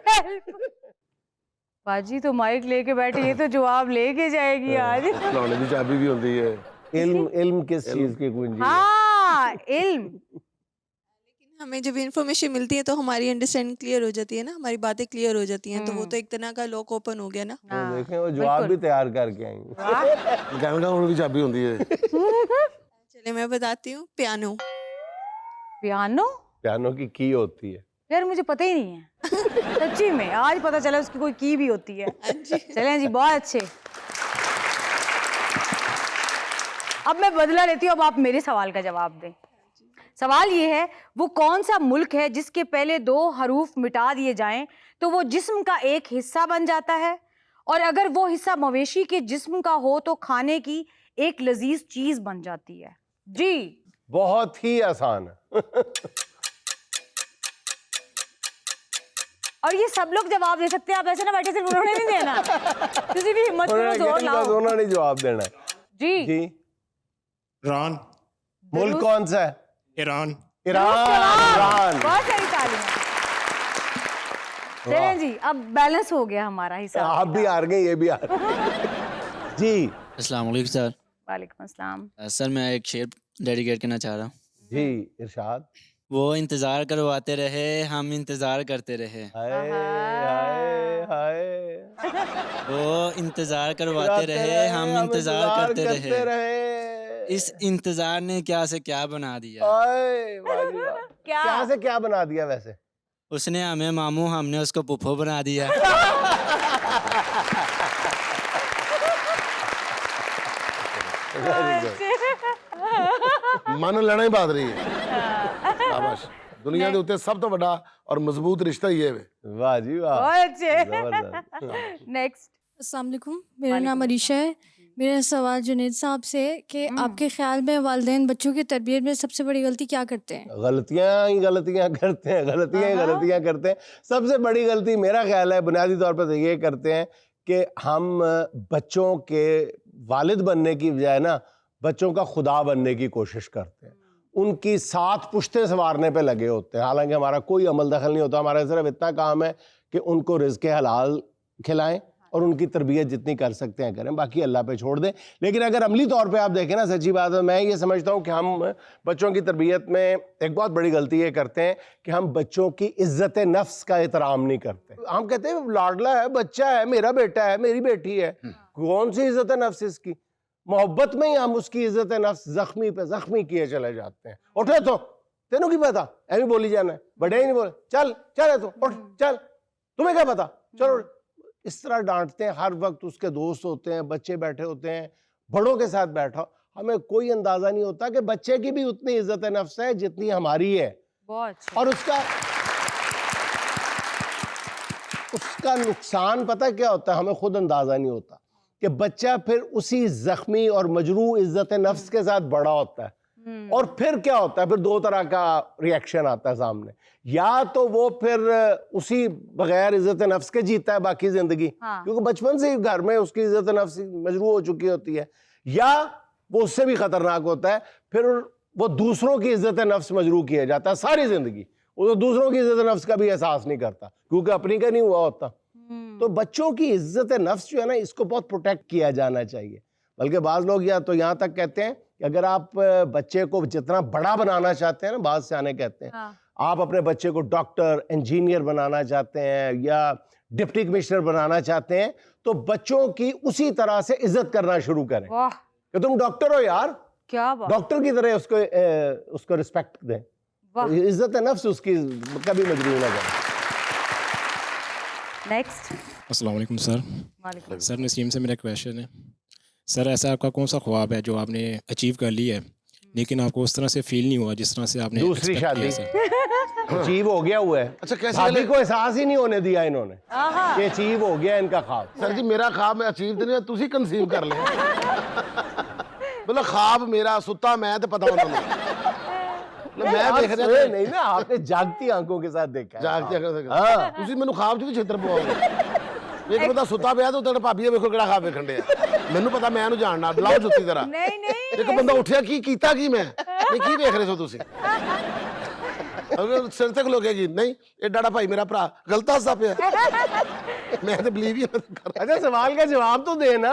बाजी तो माइक लेके बैठे, ये तो जवाब लेके जाएगी आज। ਖਿਡੌਣੇ ਦੀ ਚਾਬੀ ਵੀ ਹੁੰਦੀ ਹੈ। इल्म इल्म किस चीज की कुंजी है? हाँ, इल्म। लेकिन हमें जब इन्फॉर्मेशन मिलती है तो हमारी अंडरस्टैंडिंग क्लियर हो जाती है ना, हमारी बातें क्लियर हो जाती हैं, तो वो तो एक तरह का लॉक ओपन हो गया ना। तो देखें वो जवाब भी तैयार करके आएंगे। मैकेनिकल में भी चाबी होती है। चलिए मैं बताती हूँ, पियानो। पियानो? पियानो की की होती है। यार मुझे पता ही नहीं है सच्ची में, आज पता चला उसकी कोई की भी होती है। चलें जी, बहुत अच्छे। अब मैं बदला लेती हूँ, अब आप मेरे सवाल का जवाब दें। सवाल ये है, वो कौन सा मुल्क है जिसके पहले 2 हरूफ मिटा दिए जाएं तो वो जिस्म का एक हिस्सा बन जाता है, और अगर वो हिस्सा मवेशी के जिस्म का हो तो खाने की एक लजीज चीज बन जाती है? जी बहुत ही आसान है। और ये सब लोग जवाब दे सकते हैं, आप ऐसे ना बैठे सिर्फ उन्होंने नहीं देना, किसी भी हिम्मत करो, जोर लाओ। उन्होंने जवाब देना है। जी जी ईरान। मुल्क कौन सा है? ईरान। ईरान। बहुत सारी तालियां। चलें जी, अब बैलेंस हो गया हमारा हिसाब। आप भी हार गए, ये भी हार गए। जी अस्सलाम वालेकुम सर। वालेकुम अस्सलाम। सर मैं एक शेर डेडिकेट करना चाह रहा हूँ। जी इरशाद। वो इंतज़ार करवाते रहे, हम इंतज़ार करते रहे। हाय हाय हाय। वो इंतज़ार करवाते रहे, हम इंतज़ार करते रहे। इस इंतज़ार ने क्या से क्या बना दिया। हाय वाह जी वाह। क्या से क्या बना दिया वैसे? उसने हमें मामू, हमने उसको पुप्पो बना दिया। मन लड़ा ही बात रही है। शाबाश। दुनिया के उत्ते सब तो बड़ा और मजबूत रिश्ता ही है वे। वाह जी वाह। बहुत अच्छे। जबरदस्त। नेक्स्ट। अस्सलाम वालेकुम, मेरा नाम अरीशा है। मेरा सवाल जुनैद साहब से कि आपके ख्याल में वालिदैन बच्चों की तरबियत में सबसे बड़ी गलती क्या करते हैं? गलतियां ही गलतियां करते हैं, गलतियां ही गलतियां करते हैं। सबसे बड़ी गलती मेरा ख्याल है बुनियादी तौर पर तो ये करते हैं कि हम बच्चों के वालिद बनने की बजाय ना बच्चों का खुदा बनने की कोशिश करते हैं। उनकी 7 पुश्तें संवारने पे लगे होते हैं, हालांकि हमारा कोई अमल दखल नहीं होता। हमारा सिर्फ इतना काम है कि उनको रिज़्क़ हलाल खिलाएं और उनकी तरबियत जितनी कर सकते हैं करें, बाकी अल्लाह पे छोड़ दें। लेकिन अगर अमली तौर पे आप देखें ना, सच्ची बात है, मैं ये समझता हूँ कि हम बच्चों की तरबियत में एक बहुत बड़ी गलती ये करते हैं कि हम बच्चों की इज्जत नफ्स का एहतराम नहीं करते। हम कहते हैं लाडला है, बच्चा है, मेरा बेटा है, मेरी बेटी है, कौन सी इज्जत नफ्स इसकी। मोहब्बत में ही हम उसकी इज्जत नफ्स जख्मी पे जख्मी किए चले जाते हैं। उठे तो तेनों की पता ऐवी बोली जाना है, बड़े ही नहीं बोले, चल चल तो उठ चल, तुम्हें क्या पता, चलो। इस तरह डांटते हैं। हर वक्त उसके दोस्त होते हैं, बच्चे बैठे होते हैं, बड़ों के साथ बैठा, हमें कोई अंदाजा नहीं होता कि बच्चे की भी उतनी इज्जत नफ्स है जितनी हमारी है। बहुत और उसका नुकसान पता क्या होता है, हमें खुद अंदाजा नहीं होता कि बच्चा फिर उसी जख्मी और मजरू इज्जत नफ्स के साथ बड़ा होता है। और फिर क्या होता है, फिर 2 तरह का रिएक्शन आता है सामने। या तो वो फिर उसी बगैर इज्जत नफ्स के जीता है बाकी जिंदगी, क्योंकि बचपन से ही घर में उसकी इज्जत नफ्स मजरू हो चुकी होती है। या वो उससे भी खतरनाक होता है, फिर वो दूसरों की इज्जत नफ्स मजरू किया जाता है सारी जिंदगी। वो तो दूसरों की इज्जत नफ्स का भी एहसास नहीं करता क्योंकि अपनी का नहीं हुआ होता। तो बच्चों की इज्जत नफ्स जो है ना, इसको बहुत प्रोटेक्ट किया जाना चाहिए। बल्कि बाज़ लोग या तो यहाँ तक कहते हैं कि अगर आप बच्चे को जितना बड़ा बनाना चाहते हैं ना, बात से आने कहते हैं, आप अपने बच्चे को डॉक्टर, इंजीनियर बनाना चाहते हैं या डिप्टी कमिश्नर बनाना चाहते हैं, तो बच्चों की उसी तरह से इज्जत करना शुरू करें कि तुम डॉक्टर हो यार, क्या बात, डॉक्टर की तरह उसको रिस्पेक्ट दें, इज्जत नफ्स उसकी कभी मजबूर ना करें। नेक्स्ट। अस्सलाम वालेकुम सर। वालेकुम। सर नसीम से मेरा क्वेश्चन है, सर ऐसा आपका कौन सा ख्वाब है जो आपने अचीव कर लिया है लेकिन आपको उस तरह से फील नहीं हुआ जिस तरह से आपने दूसरी शादी अचीव हो गया हुआ है। अच्छा कैसे शादी को एहसास ही नहीं होने दिया इन्होंने कि अचीव हो गया इनका ख्वाब। सर जी मेरा ख्वाब मैं अचीव तो नहीं, तुसी कंसीव कर लिया। मतलब ख्वाब मेरा सुता मैं तो पता उन्होंने मैं देख रहा नहीं ना, आपने जागती आंखों के साथ देखा। जागती आंखों से हां तुसी मेनू ख्वाब च छेतर पवाओगे। एक बंदा सुता पिया तो तेरे भाभी देखो किहड़ा ख्वाब वेखण डे मैनू पता मैं इहनू जानना लाओ जुत्ती तरह। नहीं नहीं एक बंदा उठिया की कीता की मैं नहीं की देख रहे हो तुसी। सिर तक लोगेगी नहीं ये डाड़ा भाई मेरा भरा गलत हसदा पे मैं तो बिलीव ही नहीं कर अच्छा सवाल का जवाब तो देना।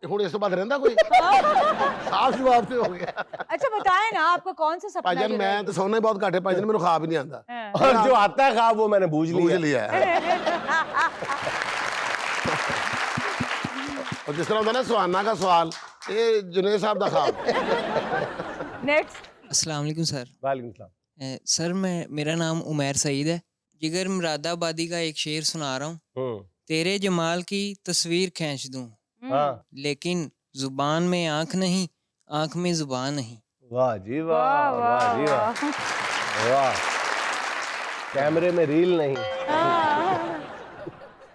हुण इस तो बाद रहंदा कोई साफ जवाब तो हो गया। अच्छा बताएं ना आपका कौन सा सपना भाईजान जो मैं रह तो सोना ही बहुत घाटे भाईजान मेरे ख्वाब ही नहीं आंदा और जो आता है ख्वाब वो मैंने बूझ लिया है। और जिस तरह होता है ना सुहाना का सवाल ये जुनेद साहब का ख्वाब। नेक्स्ट। अस्सलाम वालेकुम सर। वालेकुम सलाम। सर मेरा नाम उमैर सईद है। जिगर मुरादाबादी का एक शेर सुना रहा हूँ। तेरे जमाल की तस्वीर खींच दूं लेकिन जुबान में आंख नहीं, आंख में जुबान नहीं। वाह जी वाह, वाह जी वाह, वाह। कैमरे में रील नहीं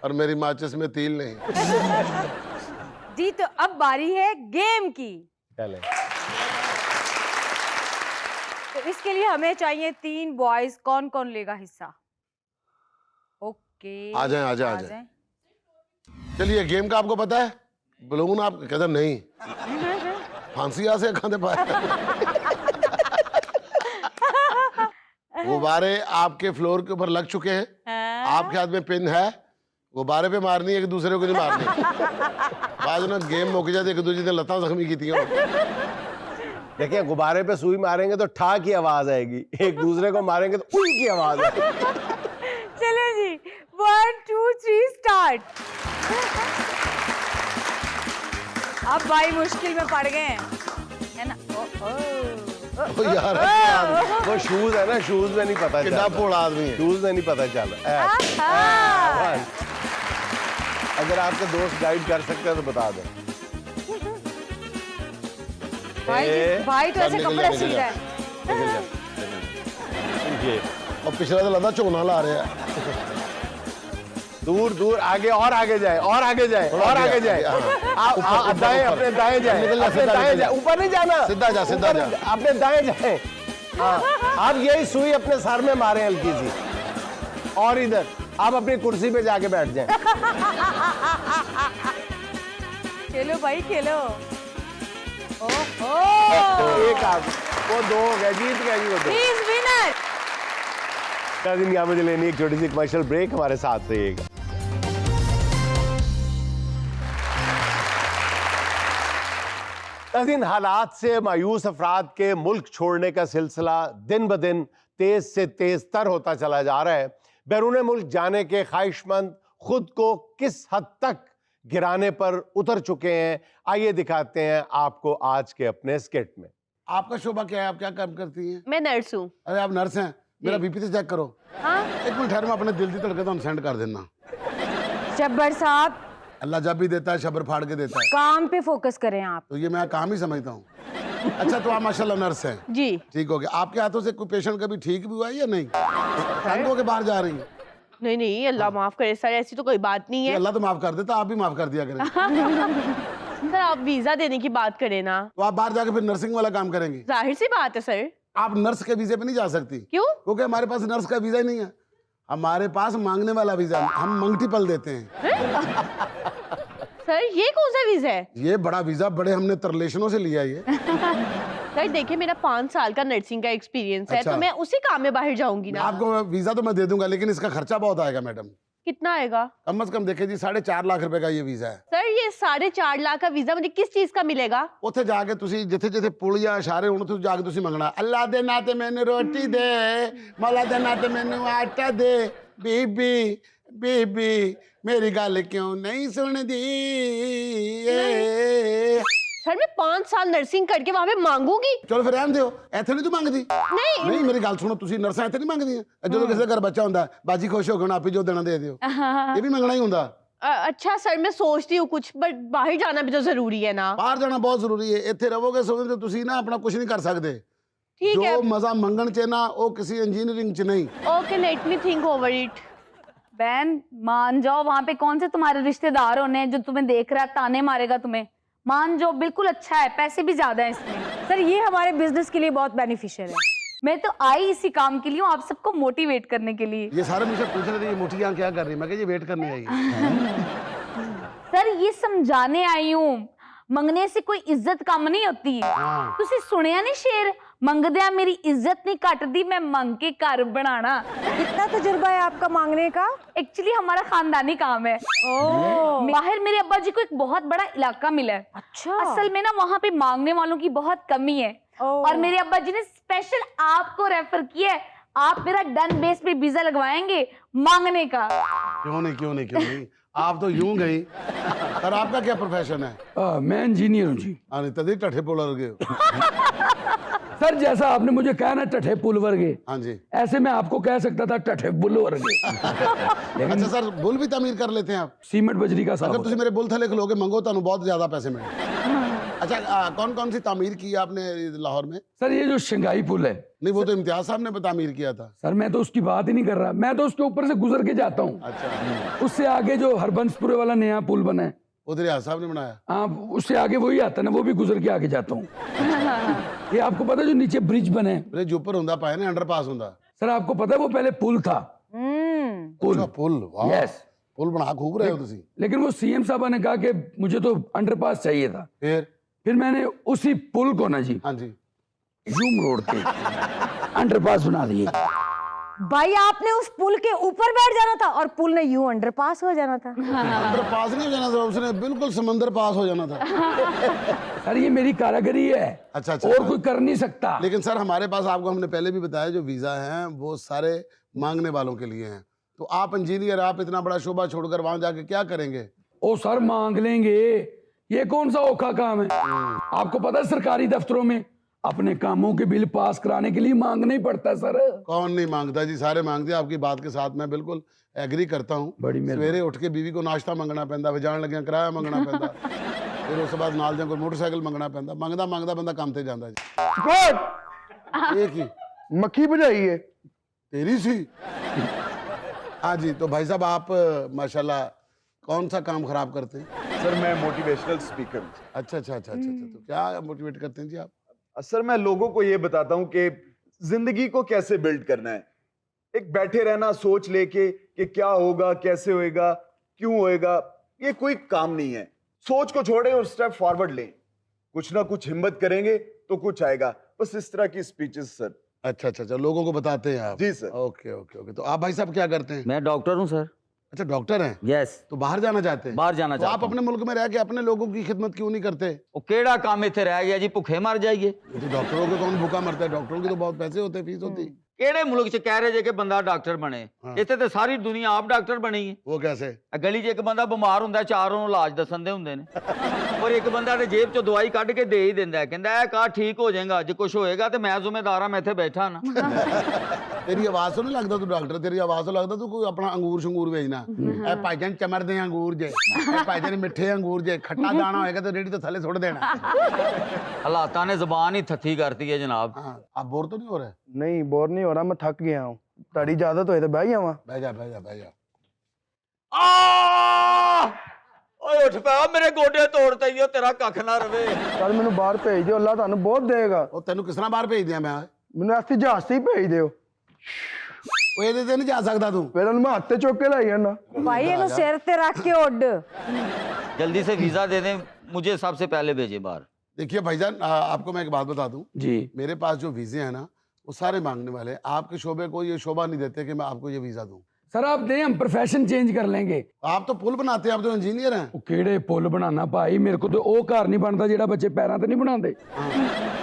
और मेरी माचिस में तिल नहीं। जी तो अब बारी है गेम की। चले। तो इसके लिए हमें चाहिए 3 बॉयज। कौन कौन लेगा हिस्सा? ओके आ जाए। चलिए गेम का आपको पता है? बलून आप कहते नहीं फांसी से खाते पाए। गुब्बारे आपके फ्लोर के ऊपर लग चुके हैं। आपके हाथ में पिन है, गुब्बारे पे मारनी है, एक दूसरे को नहीं मारनी। बाद में गेम मुक जाती, एक दूसरे ने लता जख्मी की थी। देखिए गुब्बारे पे सुई मारेंगे तो ठा की आवाज आएगी, एक दूसरे को मारेंगे तो उई की आवाज आएगी। चलो जी 1 2 3 स्टार्ट। अब भाई मुश्किल में पड़ गए हैं है ना। ओ यार वो शूज है ना, शूज में नहीं पता कितना भोला आदमी है। शूज में नहीं पता चल। अगर आपके दोस्त गाइड कर सकते हैं तो बता दो। भाई तो ऐसे कपड़े सी रहा है। और पिछला तो लगा चोना ला रहे हैं। दूर दूर आगे और आगे जाए और आगे जाए और आगे जाए। आप दाएं अपने दाएं जाए, अपने दाएं जाए, ऊपर नहीं जाना, सीधा जा सीधा जा, अपने दाएं जाए। आप यही सुई अपने सर में मारे हल्की सी और इधर आप अपनी कुर्सी पे जाके बैठ जाएं। खेलो भाई खेलो। एक आप वो 2 हो गया, जीत गया जी वो 2। He is winner. नाज़रीन यहाँ मुझे लेनी एक छोटी सी कमर्शियल ब्रेक, हमारे साथ रहिएगा। नाज़रीन हालात से मायूस अफराद के मुल्क छोड़ने का सिलसिला दिन ब दिन तेज से तेज तर होता चला जा रहा है। बैरून मुल्क जाने के ख्वाहिशमंद खुद को किस हद तक गिराने पर उतर चुके हैं, आइए दिखाते हैं आपको आज के अपने स्किट में। आपका शोभा क्या है? आप क्या काम करती हैं? मैं नर्स हूँ। अरे आप नर्स हैं? मेरा बीपी तो चेक करो। हाँ? एक मिनट ठहर, मैं अपने दिल की धड़कन सेंड कर देना। जब्बर साहब अल्लाह जब भी देता है शबर फाड़ के देता है। काम पे फोकस करें आप। तो ये मैं काम ही समझता हूँ। अच्छा तो आप माशाल्लाह नर्स हैं जी। ठीक हो गया। आपके हाथों से कोई पेशेंट कभी ठीक भी हुआ है या नहीं? तंग होके बाहर जा रही हैं? नहीं नहीं अल्लाह माफ करे सर, ऐसी तो कोई बात नहीं है। अल्लाह तो माफ कर देता, आप भी माफ कर दिया करें। सर आप वीजा देने की बात करें ना। तो आप बाहर जाके फिर नर्सिंग वाला काम करेंगे? जाहिर सी बात है सर। आप नर्स के वीजे पे नहीं जा सकती। क्यों? क्योंकि हमारे पास नर्स का वीजा ही नहीं है, हमारे पास मांगने वाला वीजा, हम मंगटी पल देते हैं। सर ये कौन सा वीजा है? ये बड़ा वीजा बड़े हमने तरलेशनों से लिया ये। सर देखिए मेरा 5 साल का नर्सिंग का एक्सपीरियंस है। अच्छा। तो मैं उसी काम में बाहर जाऊंगी ना। आपको वीजा तो मैं दे दूंगा लेकिन इसका खर्चा बहुत आएगा मैडम। कितना आएगा? कम से कम देखे जी 4.5 लाख रुपए का ये वीजा है। सर ये 4.5 लाख का वीजा मुझे किस चीज का मिलेगा? ਉੱਥੇ ਜਾ ਕੇ ਤੁਸੀਂ ਜਿੱਥੇ ਜਿੱਥੇ ਪੁਲ ਜਾਂ ਇਸ਼ਾਰੇ ਹੋਣ ਤੁਸੀਂ ਜਾ ਕੇ ਤੁਸੀਂ ਮੰਗਣਾ, ਅੱਲਾ ਦੇ ਨਾਂ ਤੇ ਮੈਨੂੰ ਰੋਟੀ ਦੇ, ਮੌਲਾ ਦੇ ਨਾਂ ਤੇ ਮੈਨੂੰ ਆਟਾ ਦੇ, ਬੀਬੀ ਬੀਬੀ ਮੇਰੀ ਗੱਲ ਕਿਉਂ ਨਹੀਂ ਸੁਣਦੀ ਏ। सर मैं 5 साल नर्सिंग करके वहां पे मांगूंगी। ਚਲੋ ਫਿਰ ਰਹਿਣ ਦਿਓ, ਇੱਥੇ ਨਹੀਂ ਤੂੰ ਮੰਗਦੀ। नहीं ਨਹੀਂ ਮੇਰੀ ਗੱਲ ਸੁਣੋ, ਤੁਸੀਂ ਨਰਸਾਂ ਇੱਥੇ ਨਹੀਂ ਮੰਗਦੀਆਂ। ਜਦੋਂ ਕਿਸੇ ਦੇ ਘਰ ਬੱਚਾ ਹੁੰਦਾ ਬਾਜੀ ਖੁਸ਼ ਹੋ ਕੇ ਆਪੀ ਜੋ ਦੇਣਾ ਦੇ ਦਿਓ, ਇਹ ਵੀ ਮੰਗਣਾ ਹੀ ਹੁੰਦਾ। अच्छा सर मैं सोचती हूँ कुछ, बट बाहर जाना भी तो जरूरी है ना। ਬਾਹਰ ਜਾਣਾ ਬਹੁਤ ਜ਼ਰੂਰੀ ਹੈ। ਇੱਥੇ ਰਹੋਗੇ ਸੋਚਦੇ ਤੇ ਤੁਸੀਂ ਨਾ ਆਪਣਾ ਕੁਝ ਨਹੀਂ ਕਰ ਸਕਦੇ। ठीक है। ਜੋ ਮਜ਼ਾ ਮੰਗਣ ਚ ਨਾ ਉਹ ਕਿਸੇ ਇੰजीनियरिंग ਚ नहीं। Okay let me think over it. बहन मान जाओ, वहां पे कौन से तुम्हारे रिश्तेदार होने जो तुम्हें देख रहा है ताने मारेगा तुम्हें। मान जाओ बिल्कुल अच्छा है, पैसे भी ज्यादा है इसमें। सर ये हमारे बिजनेस के लिए बहुत बेनिफिशियल है। मैं तो आई इसी काम के लिए हूँ, आप सबको मोटिवेट करने के लिए। ये सारे मुझसे पूछ रहे थे ये मोटियां क्या कर रही है, मैं कहा ये वेट करने आई है। सर ये समझाने आई हूँ, मंगने से कोई इज्जत कम नहीं होती। तुसी सुनिया नहीं शेर, मंगदिया मेरी इज्जत नहीं घटदी, मैं मंग के घर बनाना। कितना तजुर्बा है आपका मांगने का? एक्चुअली हमारा खानदानी काम है। बाहर मेरे अब्बा जी को एक बहुत बड़ा इलाका मिला है। अच्छा। असल में ना वहाँ पे मांगने वालों की बहुत कमी है और मेरे अब्बा जी ने स्पेशल आपको रेफर किया है। आप मेरा डन बेस पे वीजा लगवाएंगे मांगने का। क्यों नहीं, आप तो यूं गई। सर आपका क्या प्रोफेशन है? मैं इंजीनियर हूँ जी। अरे तभी टठे पुल गए। सर जैसा आपने मुझे कहा ना टठे पुल वर्गे, हाँ जी, ऐसे मैं आपको कह सकता था टठे बुल वर्गे। अच्छा सर, बुल भी तामीर कर लेते हैं आप? सीमेंट बजरी का साहब। अगर तुम मेरे बुल थले खलोगे मंगो तो बहुत ज्यादा पैसे मिले। अच्छा, कौन कौन सी तामीर की आपने लाहौर में? सर ये जो शंघाई पुल है, नहीं वो तो इम्तियाज साहब ने तामीर किया था। सर मैं तो उसकी बात ही नहीं कर रहा, मैं तो उसके ऊपर से गुजर के जाता हूँ। अच्छा, उससे आगे जो हरबंसपुरे वाला नया पुल बना है, वो रियाज साहब ने बनाया। हाँ उससे आगे वही आता है ना, वो भी गुजर के आगे जाता हूँ। ये आपको पता है जो नीचे ब्रिज बने, ब्रिज ऊपर होता पाए ना, अंडरपास होता। सर आपको पता है वो पहले पुल था। पुल, वाह, यस, पुल बना खूब रहे हो तुसी। लेकिन वो सीएम साहब ने कहा कि मुझे तो अंडरपास चाहिए था। फिर मैंने उसी पुल को ना जी, हाँ जी, यूम रोड के अंडरपास बना दिए। भाई आपने उस पुल के ऊपर बैठ जाना था और पुल ने यूं अंडरपास हो जाना था। अंडरपास नहीं हो जाना था, उसने बिल्कुल समंदर पास हो जाना था। सर ये मेरी कारागरी है। अच्छा, और कोई कर नहीं सकता। लेकिन सर हमारे पास, आपको हमने पहले भी बताया, जो वीजा हैं वो सारे मांगने वालों के लिए हैं। तो आप इंजीनियर, आप इतना बड़ा शोबा छोड़कर वहां जाके क्या करेंगे? ओ सर मांग लेंगे, ये कौन सा औखा काम है? आपको पता है सरकारी दफ्तरों में अपने कामों के बिल पास कराने के लिए मांगना ही पड़ता है सर। कौन नहीं मांगता जी, सारे मांगते हैं। आपकी बात के साथ मैं बिल्कुल एग्री करता हूँ। सवेरे उठ के बीवी को नाश्ता मंगना पैंदा, वे जान लगे किराया मंगना पैंदा, फिर उस बाद नाल कोई मोटरसाइकिल मंगना पैंदा। मंगदा मंगदा बंदा काम ते जांदा जी। एक ही मक्खी बजाई है तेरी सी। हाँ जी, तो भाई साहब आप माशाल्लाह कौन सा काम खराब करते हैं? सर मैं मोटिवेशनल स्पीकर हूँ। अच्छा, तो क्या मोटिवेट करते हैं जी आप? सर मैं लोगों को ये बताता हूँ कि जिंदगी को कैसे बिल्ड करना है। एक बैठे रहना सोच लेके कि क्या होगा, कैसे होएगा, क्यों होएगा, ये कोई काम नहीं है। सोच को छोड़े और स्टेप फॉरवर्ड लें। कुछ ना कुछ हिम्मत करेंगे तो कुछ आएगा। बस इस तरह की स्पीचेस सर। अच्छा, लोगों को बताते हैं आप? जी सर। ओके। तो आप भाई साहब क्या करते हैं? मैं डॉक्टर हूँ सर। अच्छा, डॉक्टर हैं? यस। तो बाहर जाना चाहते हैं? बाहर जाना तो चाहता आप अपने मुल्क में रह के अपने लोगों की खिदमत क्यों नहीं करते? वो केड़ा काम इतने रह गया जी, भुखे मर जाइए। तो डॉक्टरों को कौन भूखा मरता है? डॉक्टरों के तो बहुत पैसे होते हैं, फीस होती है। केड़े मुल्क च कह रहे जे कि बंदा डॉक्टर बने? इत्थे ते सारी दुनिया आप डॉक्टर बनी है। वो कैसे? गली च एक बंदा बीमार हुंदा, चार ओनू इलाज दसन दे हुंदे ने, और एक बंदा ने जेब चों दवाई कढ के दे ही दिंदा है, कहंदा है का ठीक हो जाएगा, जे कुछ होएगा ते मैं जिम्मेदार हां, मैं इत्थे बैठा ना। तेरी आवाज तो नहीं लगता तू डॉक्टर? तेरी आवाज तो लगता तू कोई अपना अंगूर शंगूर बेचना। ए भाईजान चमर दे अंगूर जे, ए भाईजान मिठे अंगूर जे, खट्टा दाना होएगा तो रेडी तो थले सुट देना। हालातां ने जुबान ही थथी करती है जनाब। आप बोर तो नहीं हो रहे? नहीं बोर नहीं हो रहा, मैं थक गया हूँ। ताड़ी इजाजत होए तो बह जावा। बह जा। ओए उठ पा, मेरे गोडे तोड़ते ही तेरा कख ना रवे। चल मैनू बाहर भेज दियो, अल्लाह तानू बहुत देगा। ਉਹ ਤੈਨੂੰ ਕਿਸ ਤਰ੍ਹਾਂ ਬਾਹਰ ਭੇਜ ਦਿਆਂ ਮੈਂ? मैनू ऐसी जहाज से ही भेज दियो। ਉਹ ਇਹਦੇ ਤੇ ਨਹੀਂ ਜਾ ਸਕਦਾ ਤੂੰ? फिर मैं हाथ चुक के लाई जाना। भाई इन्हू सिर ते रख के उड। जल्दी से वीजा दे दें, मुझे सबसे पहले भेजे बाहर। देखिए भाईजान, आपको मैं एक बात बता दूं जी, मेरे पास जो वीजे हैं ना वो सारे मांगने वाले हैं। आपके शोबे को ये शोभा नहीं देते कि मैं आपको ये वीजा दूं। सर आप दें, हम प्रोफेशन चेंज कर लेंगे। आप तो पुल बनाते हैं, आप तो इंजीनियर हैं। ਉਹ ਕਿਹੜੇ ਪੁੱਲ ਬਣਾਉਣਾ ਭਾਈ, ਮੇਰੇ ਕੋਲ ਤੇ ਉਹ ਘਰ ਨਹੀਂ ਬਣਦਾ ਜਿਹੜਾ ਬੱਚੇ ਪੈਰਾਂ ਤੇ ਨਹੀਂ ਬਣਾਉਂਦੇ,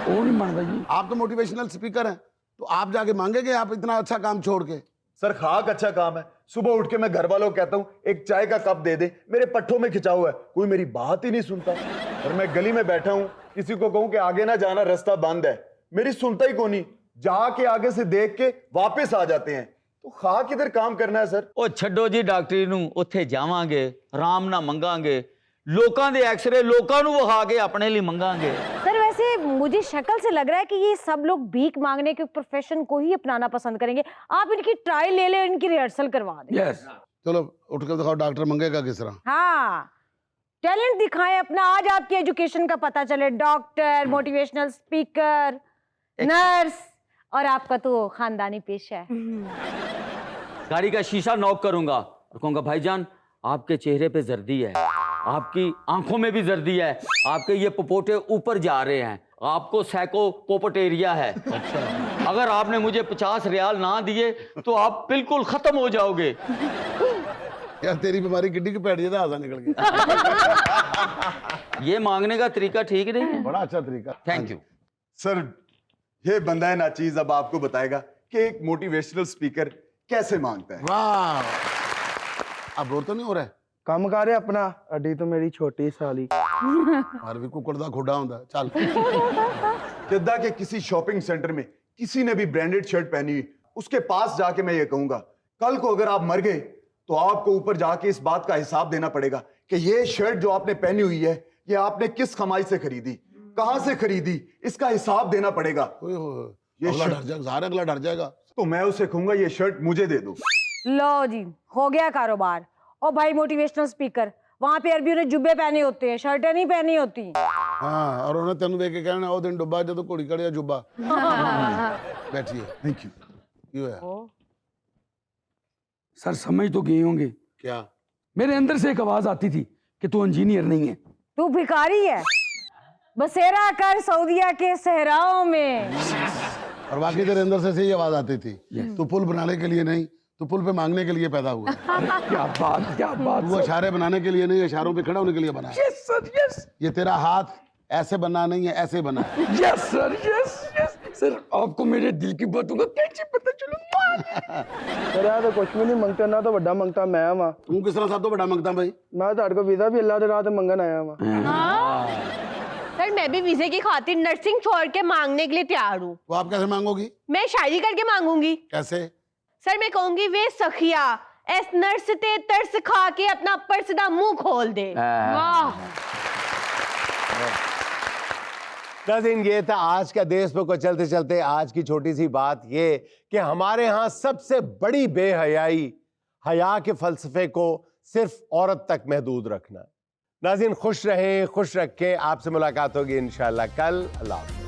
ਉਹ ਨਹੀਂ ਬਣਦਾ ਜੀ। आप तो मोटिवेशनल स्पीकर हैं, तो आप जाके मांगेंगे आप इतना अच्छा काम छोड़ के? सर खाक अच्छा काम है। सुबह उठ के मैं घर वालों को कहता हूँ एक चाय का कप दे दे, मेरे पट्टों में खिंचा हुआ है, कोई मेरी बात ही नहीं सुनता। और मैं गली में बैठा हूँ, किसी को कहूँ कि आगे ना जाना, रास्ता बंद है, मेरी सुनता ही कौन नहीं, जाके आगे से देख के वापस आ जाते हैं। तो खा किधर काम करना है सर? ਉਹ ਛੱਡੋ ਜੀ ਡਾਕਟਰੀ ਨੂੰ, ਉੱਥੇ ਜਾਵਾਂਗੇ ਆਰਾਮ ਨਾਲ ਮੰਗਾਂਗੇ, ਲੋਕਾਂ ਦੇ ਐਕਸਰੇ ਲੋਕਾਂ ਨੂੰ ਵਿਖਾ ਕੇ ਆਪਣੇ ਲਈ ਮੰਗਾਂਗੇ। सर वैसे मुझे शक्ल से लग रहा है कि ये सब लोग भीख मांगने के प्रोफेशन को ही अपनाना पसंद करेंगे। आप इनकी ट्रायल ले ले, इनकी रिहर्सल करवा दें। यस, चलो उठ कर दिखाओ डॉक्टर मंगेगा किस तरह। हाँ, टैलेंट दिखाएं अपना। आज आपकी एजुकेशन का पता चले, डॉक्टर, मोटिवेशनल स्पीकर, नर्स, और आपका तो खानदानी पेशा है। गाड़ी का शीशा नॉक करूंगा और कहूंगा भाईजान आपके चेहरे पे जर्दी है, आपकी आंखों में भी जर्दी है, आपके ये पपोटे ऊपर जा रहे हैं, आपको साइकोपोटेरिया है। अगर आपने मुझे 50 रियाल ना दिए तो आप बिल्कुल खत्म हो जाओगे। यार तेरी बीमारी किड्नी की पैट जैसा आधा निकल गया। ये मांगने का तरीका ठीक नहीं है। बड़ा अच्छा तरीका। Thank you sir. ये बंदा है नाचीज अब आपको बताएगा कि एक मोटिवेशनल स्पीकर कैसे मांगता है। वाह, अब बोर तो नहीं हो रहा है? ਕੰਮ ਕਰ ਆਪਣਾ ਅੱਡੀ ਤੋਂ ਮੇਰੀ ਛੋਟੀ ਸਾਲੀ और भी कुकड़ दा खोड़ा होंदा चल। जद्दा के किसी शॉपिंग सेंटर में किसी ने भी ब्रांडेड शर्ट पहनी हुई, उसके पास जाके मैं ये कहूंगा कल को अगर आप मर गए तो आपको ऊपर जाके इस बात का हिसाब देना पड़ेगा कि ये शर्ट जो आपने पहनी हुई है ये आपने किस कमाई से खरीदी, कहां से खरीदी, इसका हिसाब देना पड़ेगा। ये अगला डर जाएगा, सारा अगला डर जाएगा। तो मैं उसे कहूंगा ये शर्ट मुझे दे दो। लो जी, हो गया कारोबार। ओ भाई मोटिवेशनल स्पीकर, वहां पे अरबियों ने जुब्बे पहने होते हैं, शर्टें नहीं पहनी होती। हाँ, और उन्हें तेन देख के कहना ओ दिन डुब्बा जो घोड़ी कड़िया जुब्बा। बैठिए। Thank you. क्यों है? सर समझ तो गए होंगे। क्या? मेरे अंदर से एक आवाज आती थी कि तू इंजीनियर नहीं है, तू भिखारी है, बसेरा कर सऊदिया के सहराओं में। और बाकी तेरे अंदर से सही आवाज आती थी, तू पुल बनाने के लिए नहीं, तू पुल पे मांगने के लिए पैदा हुआ। क्या बात, क्या बात। वो इशारे बनाने के लिए नहीं, इशारों पे खड़ा होने के लिए बना है। Yes sir, yes. ये तेरा हाथ ऐसे बना नहीं है, ऐसे बना है। Yes sir, yes yes sir. आपको मेरे दिल की बातों का कैसे पता चलूंगा? सर यार तो कुछ भी नहीं मंगता ना, तो बड़ा मंगता मैं वा। तू किस तरह सब तो बड़ा मंगता भाई? मैं तो को वीजा भी अल्लाह दे राह ते मंगन आया वा। सर मैं भी वीजे की खातिर नर्सिंग छोड़ के मांगने के लिए तैयार हूँ। वो आप कैसे मांगोगी? मैं शायरी करके मांगूंगी। कैसे? सर मैं कहूंगी वे सखिया एस नर्स ते तरस खा के अपना पर्स दा मुंह खोल दे। वाह। नाज़रीन, ये था आज का देश को चलते चलते आज की छोटी सी बात ये कि हमारे यहाँ सबसे बड़ी बेहयाई हया के फलसफे को सिर्फ औरत तक महदूद रखना। नाज़रीन खुश रहें, खुश रखें। आपसे मुलाकात होगी इंशाअल्लाह कल। अल्लाह हाफ़िज़।